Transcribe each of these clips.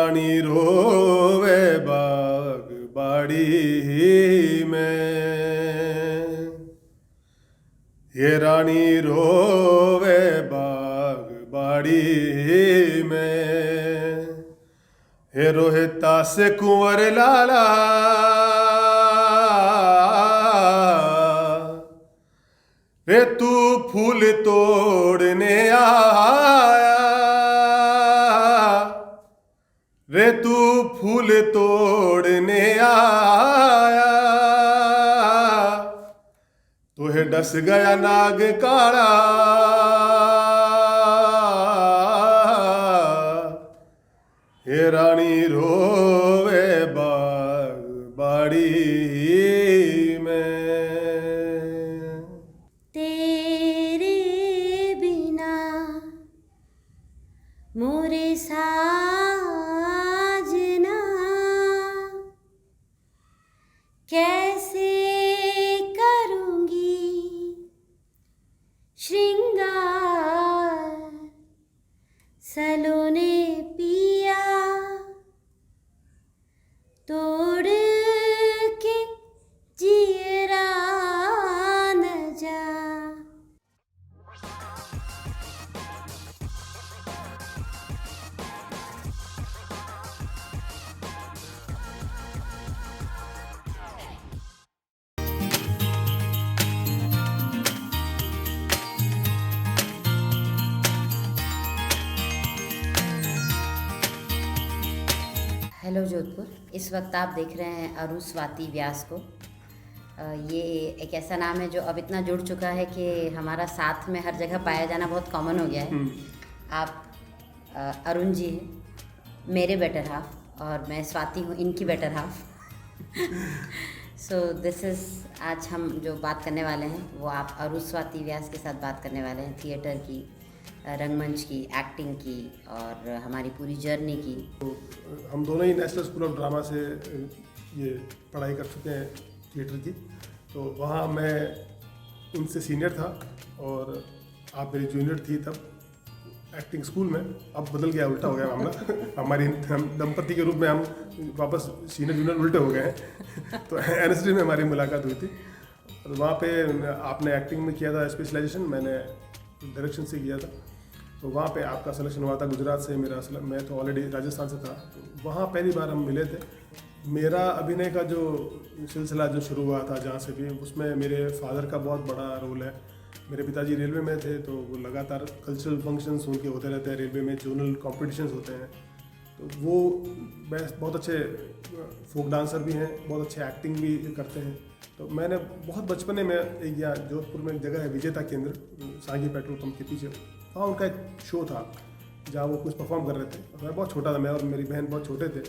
रानी रोवे बाग बाड़ी में, ये रानी रोवे बाग बाड़ी में, हे रोहिता से कुंवर लाला, रे तू फूल तोड़ने आया, रे तू फूल तोड़ने आया, तुहे डस गया नाग काला, हे रानी रोवे बाग बाड़ी में। तेरे बिना मोरे साजना कैसे करूँगी श्रृंगार, सलोने पिया तोड़ के जियरा न जा। हेलो जोधपुर, इस वक्त आप देख रहे हैं अरु स्वाति व्यास को। ये एक ऐसा नाम है जो अब इतना जुड़ चुका है कि हमारा साथ में हर जगह पाया जाना बहुत कॉमन हो गया है। आप अरुण जी हैं, मेरे बेटर हाफ, और मैं स्वाति हूँ, इनकी better half. So this is, आज हम जो बात करने वाले हैं वो आप अरु स्वाति व्यास के साथ बात करने वाले हैं, थिएटर की, रंगमंच की, एक्टिंग की और हमारी पूरी जर्नी की। तो हम दोनों ही नेशनल स्कूल ऑफ ड्रामा से ये पढ़ाई कर चुके हैं थिएटर की, तो वहाँ मैं उनसे सीनियर था और आप मेरी जूनियर थी तब एक्टिंग स्कूल में। अब बदल गया, उल्टा हो गया मामला। हमारी हम दंपति के रूप में हम वापस सीनियर जूनियर उल्टे हो गए हैं। तो एनएसडी में हमारी मुलाकात हुई थी और वहाँ पे आपने एक्टिंग में किया था स्पेशलाइजेशन, मैंने डायरेक्शन से किया था। तो वहाँ पे आपका सिलेक्शन हुआ था गुजरात से, मैं तो ऑलरेडी राजस्थान से था। तो वहाँ पहली बार हम मिले थे। मेरा अभिनय का जो सिलसिला जो शुरू हुआ था जहाँ से भी, उसमें मेरे फादर का बहुत बड़ा रोल है। मेरे पिताजी रेलवे में थे, तो वो लगातार कल्चरल फंक्शंस उनके होते रहते हैं रेलवे में, जोनल कॉम्पिटिशन्स होते हैं। तो वो बहुत अच्छे फोक डांसर भी हैं, बहुत अच्छे एक्टिंग भी करते हैं। तो मैंने बहुत बचपने में एक, या जोधपुर में एक जगह है विजेता केंद्र, सांगी पेट्रोल पंप के पीछे, वहाँ उनका एक शो था जहाँ वो कुछ परफॉर्म कर रहे थे। मैं बहुत छोटा था, मैं और मेरी बहन बहुत छोटे थे।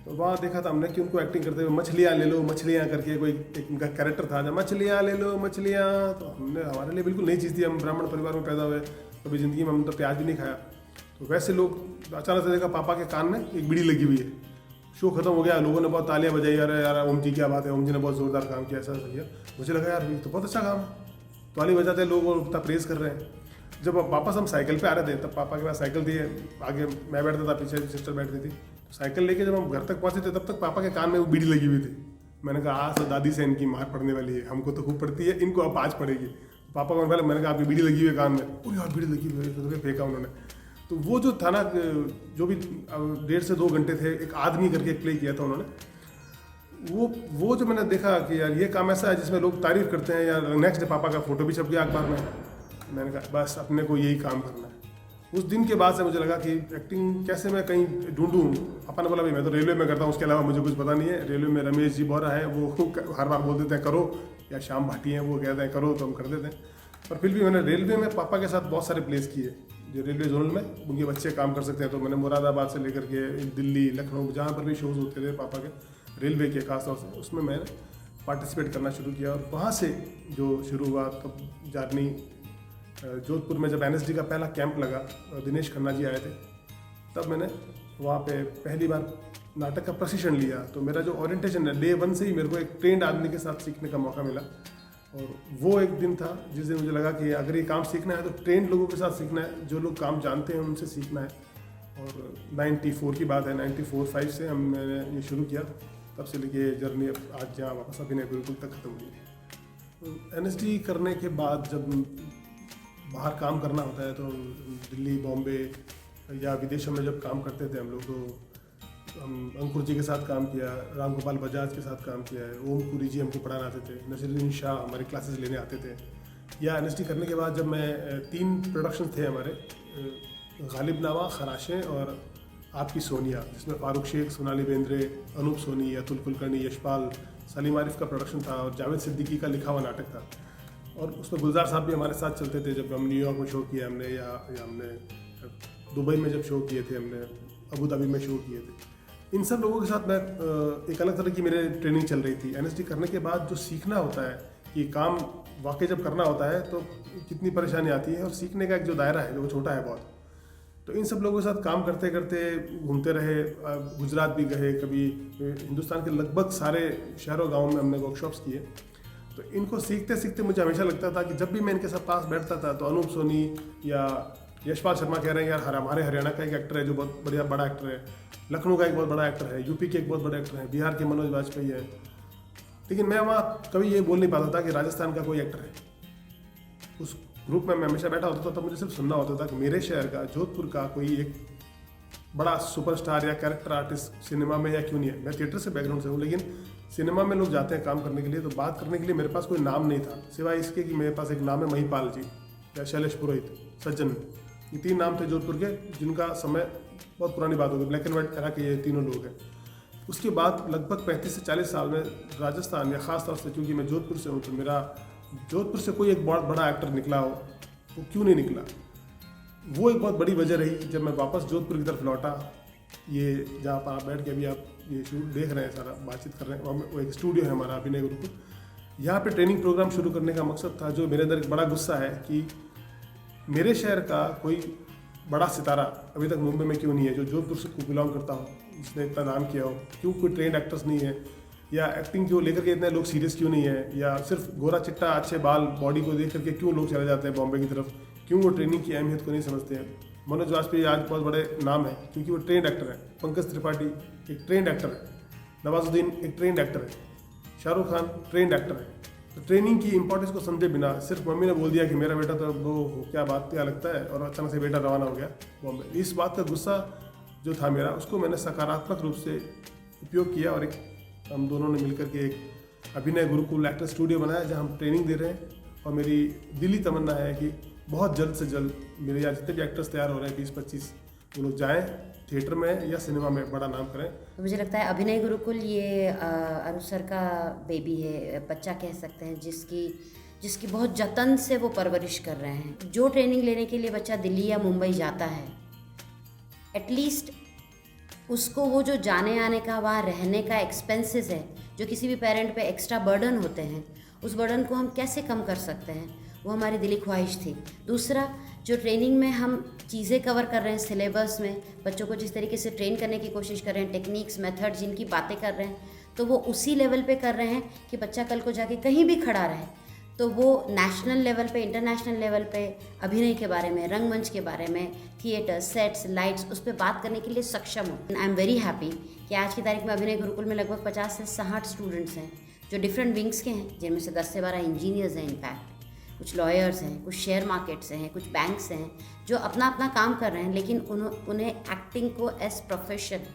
तो वहाँ देखा था हमने कि उनको एक्टिंग करते हुए मछलियाँ ले लो मछलियाँ करके कोई एक उनका कैरेक्टर था, जब मछलियाँ ले लो मछलियाँ। तो हमने, हमारे लिए बिल्कुल नई चीज़ थी, हम ब्राह्मण परिवार में पैदा हुए, कभी ज़िंदगी में हम तो प्याज भी नहीं खाया। तो वैसे लोग अचानक से देखा पापा के कान में एक बीड़ी लगी हुई है। शो खत्म हो गया, लोगों ने बहुत तालियां बजाई, अरे यार ओम जी क्या बात है, ओम जी ने बहुत ज़ोरदार काम किया, ऐसा किया। मुझे लगा यार ये तो बहुत अच्छा काम है, ताली बजाते लोग और उतना प्रेज़ कर रहे हैं। जब वापस हम साइकिल पे आ रहे थे तब पापा के पास साइकिल थी, आगे मैं बैठता था, पीछे सिस्टर बैठती थी। तो साइकिल लेके जब हम घर तक पहुँचे थे तब तक पापा के कान में वो बीड़ी लगी हुई थी। मैंने कहा आज तो दादी से इनकी मार पड़ने वाली है, हमको तो खूब पड़ती है, इनको अब आज पड़ेगी। पापा को मैंने कहा आपकी बीड़ी लगी हुई है कान में, और यार बीड़ी लगी हुई है, तो फेंका उन्होंने। तो वो जो था ना, जो भी 1.5 से 2 घंटे थे, एक आदमी करके एक प्ले किया था उन्होंने। वो जो मैंने देखा कि यार ये काम ऐसा है जिसमें लोग तारीफ करते हैं, यार नेक्स्ट डे पापा का फोटो भी छप गया अखबार में। मैंने कहा बस अपने को यही काम करना है। उस दिन के बाद से मुझे लगा कि एक्टिंग कैसे मैं कहीं ढूंढूं। पापा ने बोला भाई मैं तो रेलवे में करता हूँ, उसके अलावा मुझे कुछ पता नहीं है। रेलवे में रमेश जी बोरा है, वो हर बार बोल देते हैं करो, या श्याम भाटी हैं वो कहते हैं करो, तो हम कर देते हैं। पर फिर भी मैंने रेलवे में पापा के साथ बहुत सारे प्लेस किए जो रेलवे जोनल में उनके बच्चे काम कर सकते हैं। तो मैंने मुरादाबाद से लेकर के दिल्ली, लखनऊ, जहाँ पर भी शोज़ होते थे पापा के रेलवे के खासतौर से, उसमें मैंने पार्टिसिपेट करना शुरू किया। और वहाँ से जो शुरू हुआ तब जर्नी, जोधपुर में जब एनएसडी का पहला कैंप लगा, दिनेश खन्ना जी आए थे, तब मैंने वहाँ पे पहली बार नाटक का प्रशिक्षण लिया। तो मेरा जो ओरिएंटेशन है, डे 1 से ही मेरे को एक ट्रेंड आदमी के साथ सीखने का मौका मिला। और वो एक दिन था जिस दिन मुझे लगा कि अगर ये काम सीखना है तो ट्रेंड लोगों के साथ सीखना है, जो लोग काम जानते हैं उनसे सीखना है। और 94 की बात है, 94-5 से मैंने ये शुरू किया, तब से लेके जर्नी आज जहाँ वापस अभिनय गुरुकुल तक ख़त्म हुई। NSD करने के बाद जब बाहर काम करना होता है तो दिल्ली, बॉम्बे या विदेशों में जब काम करते थे हम लोग, तो हम अंकुर जी के साथ काम किया, राम गोपाल बजाज के साथ काम किया है, ओम पुरी जी हमको पढ़ाना आते थे, नसीरुद्दीन शाह हमारी क्लासेस लेने आते थे। या NSD करने के बाद जब मैं 3 प्रोडक्शन थे हमारे, गालिबनामा, खराशें और आपकी सोनिया, जिसमें फारूक शेख, सोनाली बेंद्रे, अनूप सोनी, अतुल कुलकर्णी, यशपाल, सलीम आरिफ का प्रोडक्शन था और जावेद सिद्दीकी का लिखा हुआ नाटक था। और उसमें गुलजार साहब भी हमारे साथ चलते थे जब हम न्यूयॉर्क में शो किए हमने, या हमने दुबई में जब शो किए थे, हमने अबू धाबी में शो किए थे। इन सब लोगों के साथ मैं एक अलग तरह की मेरे ट्रेनिंग चल रही थी। NSD करने के बाद जो सीखना होता है कि काम वाकई जब करना होता है तो कितनी परेशानी आती है, और सीखने का एक जो दायरा है वो छोटा है बहुत। तो इन सब लोगों के साथ काम करते करते घूमते रहे, गुजरात भी गए, कभी हिंदुस्तान के लगभग सारे शहरों गाँव में हमने वर्कशॉप्स किए। तो इनको सीखते सीखते मुझे हमेशा लगता था कि जब भी मैं इनके साथ पास बैठता था तो अनूप सोनी या यशपाल शर्मा कह रहे हैं यार हमारे हरियाणा का एक एक्टर है जो बहुत बढ़िया बड़ा एक्टर है, लखनऊ का एक बहुत बड़ा एक्टर है, यूपी के एक बहुत बड़े एक्टर हैं, बिहार के मनोज वाजपेयी है, लेकिन मैं वहाँ कभी ये बोल नहीं पाता था कि राजस्थान का कोई एक्टर है। उस ग्रुप में मैं हमेशा बैठा होता था तो मुझे सिर्फ सुनना होता था कि मेरे शहर का, जोधपुर का कोई एक बड़ा सुपरस्टार या कैरेक्टर आर्टिस्ट सिनेमा में या क्यों नहीं है। मैं थिएटर से बैकग्राउंड से हूँ, लेकिन सिनेमा में लोग जाते हैं काम करने के लिए, तो बात करने के लिए मेरे पास कोई नाम नहीं था, सिवाय इसके कि मेरे पास एक नाम है महिपाल जी या शैलेश पुरोहित, सज्जन। ये 3 नाम थे जोधपुर के, जिनका समय बहुत पुरानी बात होगी, ब्लैक एंड वाइट एरा के ये तीनों लोग हैं। उसके बाद लगभग 35 से 40 साल में राजस्थान, या ख़ास तौर से क्योंकि मैं जोधपुर से हूँ, तो मेरा जोधपुर से कोई एक बहुत बड़ा एक्टर निकला हो, वो क्यों नहीं निकला, वो एक बहुत बड़ी वजह रही। जब मैं वापस जोधपुर की तरफ लौटा, ये जहाँ पर आप बैठ के अभी आप ये देख रहे हैं, सारा बातचीत कर रहे हैं, वो एक स्टूडियो है हमारा अभिनय गुरुकुल। यहाँ पे ट्रेनिंग प्रोग्राम शुरू करने का मकसद था, जो मेरे अंदर एक बड़ा गुस्सा है कि मेरे शहर का कोई बड़ा सितारा अभी तक मुंबई में क्यों नहीं है, जो जोधपुर से बिलोंग करता हो, जिसने इतना नाम किया हो, क्यों कोई ट्रेंड एक्टर्स नहीं है, या एक्टिंग को लेकर के इतने लोग सीरियस क्यों नहीं है, या सिर्फ गोरा चिट्टा अच्छे बाल बॉडी को देख करके क्यों लोग चले जाते हैं बॉम्बे की तरफ, क्यों वो ट्रेनिंग की अहमियत को नहीं समझते हैं। मनोज वाजपेयी आज बहुत बड़े नाम है क्योंकि वो ट्रेंड एक्टर है, पंकज त्रिपाठी एक ट्रेंड एक्टर है, नवाजुद्दीन एक ट्रेंड एक्टर है, शाहरुख खान ट्रेंड एक्टर है। तो ट्रेनिंग की इंपॉर्टेंस को समझे बिना सिर्फ मम्मी ने बोल दिया कि मेरा बेटा तो वो क्या बात क्या लगता है, और अचानक से बेटा रवाना हो गया बॉम्बे। इस बात का गुस्सा जो था मेरा, उसको मैंने सकारात्मक रूप से उपयोग किया, और एक हम दोनों ने मिलकर के एक अभिनय गुरुकुल एक्टर स्टूडियो बनाया जहाँ हम ट्रेनिंग दे रहे हैं। और मेरी दिली तमन्ना है कि बहुत जल्द से जल्द मेरे यहाँ जितने भी एक्टर्स तैयार हो रहे हैं 20-25, वो लोग जाएँ थिएटर में या सिनेमा में बड़ा नाम करें। तो मुझे लगता है अभिनय गुरुकुल ये अरुण सर का बेबी है, बच्चा कह सकते हैं, जिसकी बहुत जतन से वो परवरिश कर रहे हैं। जो ट्रेनिंग लेने के लिए बच्चा दिल्ली या मुंबई जाता है, एटलीस्ट उसको वो जो जाने आने का, वहाँ रहने का एक्सपेंसेस है, जो किसी भी पेरेंट पे एक्स्ट्रा बर्डन होते हैं, उस बर्डन को हम कैसे कम कर सकते हैं, वो हमारी दिली ख्वाहिश थी। दूसरा, जो ट्रेनिंग में हम चीज़ें कवर कर रहे हैं, सिलेबस में बच्चों को जिस तरीके से ट्रेन करने की कोशिश कर रहे हैं, टेक्निक्स, मेथड जिनकी बातें कर रहे हैं, तो वो उसी लेवल पे कर रहे हैं कि बच्चा कल को जाके कहीं भी खड़ा रहे तो वो नेशनल लेवल पे, इंटरनेशनल लेवल पे अभिनय के बारे में, रंगमंच के बारे में, थिएटर, सेट्स, लाइट्स, उस पर बात करने के लिए सक्षम हो। आई एम वेरी हैप्पी कि आज की तारीख में अभिनय गुरुकुल में लगभग 50 से 60 स्टूडेंट्स हैं जो डिफरेंट विंग्स के हैं, जिनमें से 10 से 12 इंजीनियर्स हैं, इनफैक्ट कुछ लॉयर्स हैं, कुछ शेयर मार्केट से हैं, कुछ बैंक से हैं, जो अपना अपना काम कर रहे हैं, लेकिन उन्हें एक्टिंग को एज प्रोफेशन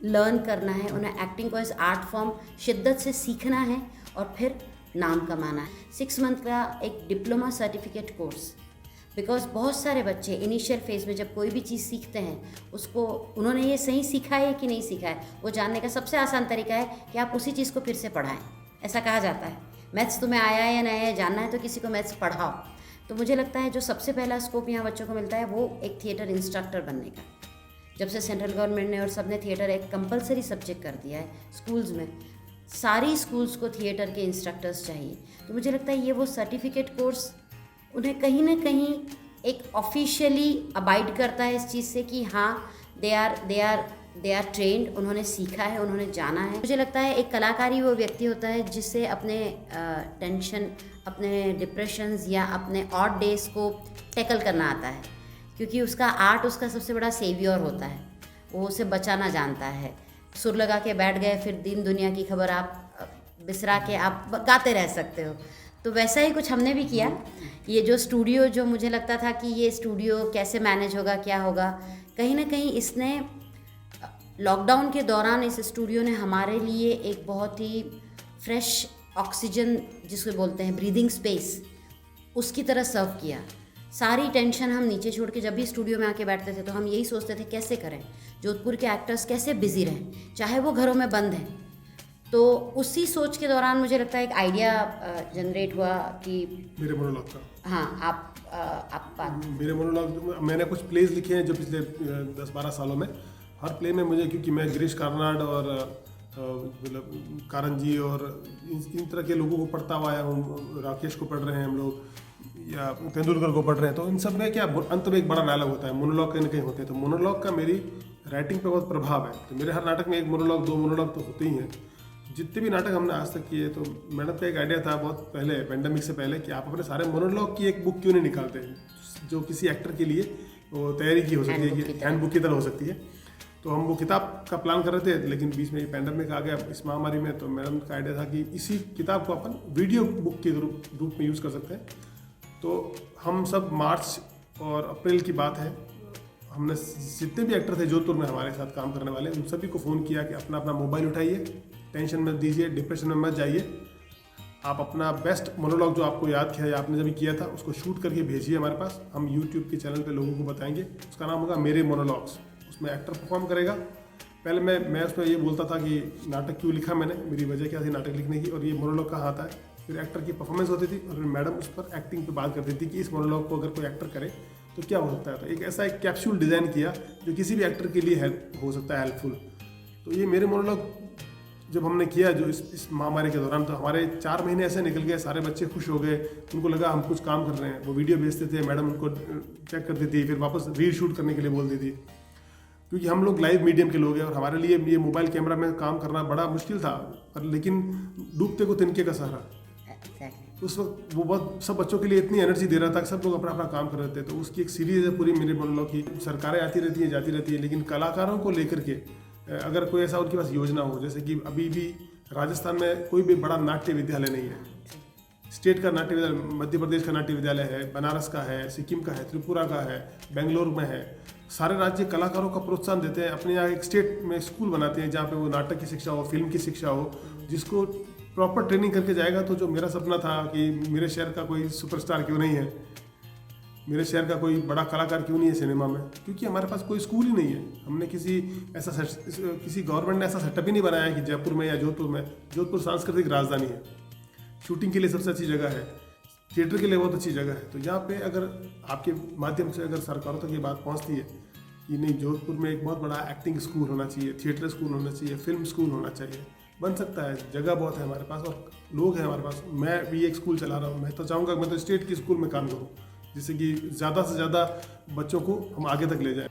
लर्न करना है, उन्हें एक्टिंग को एज आर्ट फॉर्म शिद्दत से सीखना है और फिर नाम कमाना है। 6 मंथ का एक डिप्लोमा सर्टिफिकेट कोर्स, बिकॉज बहुत सारे बच्चे इनिशियल फेज में जब कोई भी चीज़ सीखते हैं, उसको उन्होंने ये सही सीखा है कि नहीं सीखा है, वो जानने का सबसे आसान तरीका है कि आप उसी चीज़ को फिर से पढ़ाएं। ऐसा कहा जाता है, मैथ्स तुम्हें आया है या नहीं है, जानना है तो किसी को मैथ्स पढ़ाओ। तो मुझे लगता है जो सबसे पहला स्कोप यहाँ बच्चों को मिलता है वो एक थिएटर इंस्ट्रक्टर बनने का। जब से सेंट्रल गवर्नमेंट ने और सबने थिएटर एक कंपलसरी सब्जेक्ट कर दिया है स्कूल्स में, सारी स्कूल्स को थिएटर के इंस्ट्रक्टर्स चाहिए। तो मुझे लगता है ये वो सर्टिफिकेट कोर्स उन्हें कहीं ना कहीं एक ऑफिशियली अबाइड करता है इस चीज़ से कि हाँ दे आर ट्रेंड, उन्होंने सीखा है, उन्होंने जाना है। मुझे लगता है एक कलाकार ही वो व्यक्ति होता है जिससे अपने टेंशन, अपने डिप्रेशंस या अपने ऑड डेज को टैकल करना आता है। क्योंकि उसका आर्ट उसका सबसे बड़ा सेवियर होता है, वो उसे बचाना जानता है। सुर लगा के बैठ गए, फिर दिन दुनिया की खबर आप बिसरा के आप गाते रह सकते हो। तो वैसा ही कुछ हमने भी किया। ये जो स्टूडियो, जो मुझे लगता था कि ये स्टूडियो कैसे मैनेज होगा, क्या होगा, कहीं ना कहीं इसने लॉकडाउन के दौरान इस स्टूडियो ने हमारे लिए एक बहुत ही फ्रेश ऑक्सीजन, जिसको बोलते हैं ब्रीदिंग स्पेस, उसकी तरह सर्व किया। सारी टेंशन हम नीचे छोड़ के जब भी स्टूडियो में आके बैठते थे तो हम यही सोचते थे कैसे करें, जोधपुर के एक्टर्स कैसे बिजी रहें, चाहे वो घरों में बंद हैं। तो उसी सोच के दौरान मुझे लगता है एक आइडिया जनरेट हुआ कि मेरे मोनोलॉग का। हाँ, आप बात। मेरे मोनोलॉग, मैंने कुछ प्लेज लिखे हैं जो पिछले 10-12 सालों में, हर प्ले में मुझे, क्योंकि मैं गिरीश कार्नाड और मतलब कारंजी और इन तरह के लोगों को पढ़ता हुआ आया हूँ, राकेश को पढ़ रहे हैं हम लोग, या तेंदुलकर को पढ़ रहे हैं, तो इन सब में क्या अंत में एक बड़ा डायलॉग होता है, मोनोलॉग कहीं ना कहीं होते हैं। तो मोनोलॉग का मेरी राइटिंग पे बहुत प्रभाव है। तो मेरे हर नाटक में एक मोनोलॉग, 2 मोनोलॉग तो होते ही हैं। जितने भी नाटक हमने आज तक किए, तो मैडम का एक आइडिया था बहुत पहले, पेंडेमिक से पहले, कि आप अपने सारे मोनोलॉग की एक बुक क्यों नहीं निकालते, जो किसी एक्टर के लिए वो तैयारी की हो सकती है, कि हैंड बुक की तरह हो सकती है। तो हम वो किताब का प्लान कर रहे थे, लेकिन बीच में ये पेंडेमिक आ गया इस महामारी में। तो मैडम का आइडिया था कि इसी किताब को अपन वीडियो बुक के रूप में यूज़ कर सकते हैं। तो हम सब मार्च और अप्रैल की बात है, हमने जितने भी एक्टर थे जोधपुर में हमारे साथ काम करने वाले, उन सभी को फ़ोन किया कि अपना अपना मोबाइल उठाइए, टेंशन मत दीजिए, डिप्रेशन में मत जाइए, आप अपना बेस्ट मोनोलॉग जो आपको याद किया या आपने जब किया था उसको शूट करके भेजिए हमारे पास। हम यूट्यूब के चैनल पे लोगों को बताएंगे। उसका नाम होगा मेरे मोनोलॉग्स। उसमें एक्टर परफॉर्म करेगा। पहले मैं उसमें ये बोलता था कि नाटक क्यों लिखा मैंने, मेरी वजह क्या थी नाटक लिखने की, और ये मोनोलॉग कहाँ आता है। फिर एक्टर की परफॉर्मेंस होती थी और फिर मैडम उस पर एक्टिंग पे बात करती थी कि इस मोनोलॉग को अगर कोई एक्टर करे तो क्या हो सकता है। तो एक ऐसा एक कैप्सूल डिज़ाइन किया जो किसी भी एक्टर के लिए हेल्प हो सकता है, हेल्पफुल। तो ये मेरे मोनोलॉग जब हमने किया जो इस महामारी के दौरान, तो हमारे 4 महीने ऐसे निकल गए, सारे बच्चे खुश हो गए, उनको लगा हम कुछ काम कर रहे हैं। वो वीडियो भेजते थे, मैडम उनको चेक करती थी, फिर वापस रील शूट करने के लिए बोलती थी, क्योंकि हम लोग लाइव मीडियम के लोग हैं और हमारे लिए ये मोबाइल कैमरा में काम करना बड़ा मुश्किल था। पर लेकिन डूबते को तिनके का सहारा, उस वक्त वो बहुत सब बच्चों के लिए इतनी एनर्जी दे रहा था कि सब लोग अपना अपना काम कर रहे थे। तो उसकी एक सीरीज है पूरी मेरे मोनोलॉग की। सरकारें आती रहती हैं, जाती रहती है, लेकिन कलाकारों को लेकर के अगर कोई ऐसा उनके पास योजना हो, जैसे कि अभी भी राजस्थान में कोई भी बड़ा नाट्य विद्यालय नहीं है। स्टेट का नाट्य विद्यालय, मध्य प्रदेश का नाट्य विद्यालय है, बनारस का है, सिक्किम का है, त्रिपुरा का है, बेंगलोर में है। सारे राज्य कलाकारों का प्रोत्साहन देते हैं, अपने यहाँ एक स्टेट में स्कूल बनाते हैं जहाँ पे वो नाटक की शिक्षा हो, फिल्म की शिक्षा हो, जिसको प्रॉपर ट्रेनिंग करके जाएगा। तो जो मेरा सपना था कि मेरे शहर का कोई सुपरस्टार क्यों नहीं है, मेरे शहर का कोई बड़ा कलाकार क्यों नहीं है सिनेमा में, क्योंकि हमारे पास कोई स्कूल ही नहीं है। हमने किसी गवर्नमेंट ने ऐसा सेटअप ही नहीं बनाया कि जयपुर में या जोधपुर में। जोधपुर सांस्कृतिक राजधानी है, शूटिंग के लिए सबसे अच्छी जगह है, थिएटर के लिए बहुत अच्छी जगह है। तो यहाँ पे अगर आपके माध्यम से अगर सरकारों तक ये बात पहुँचती है कि नहीं, जोधपुर में एक बहुत बड़ा एक्टिंग स्कूल होना चाहिए, थिएटर स्कूल होना चाहिए, फिल्म स्कूल होना चाहिए, बन सकता है। जगह बहुत है हमारे पास और लोग हैं हमारे पास। मैं भी एक स्कूल चला रहा हूँ, मैं तो चाहूँगा मैं तो स्टेट की स्कूल में काम करूँ, जिससे कि ज़्यादा से ज़्यादा बच्चों को हम आगे तक ले जाएं।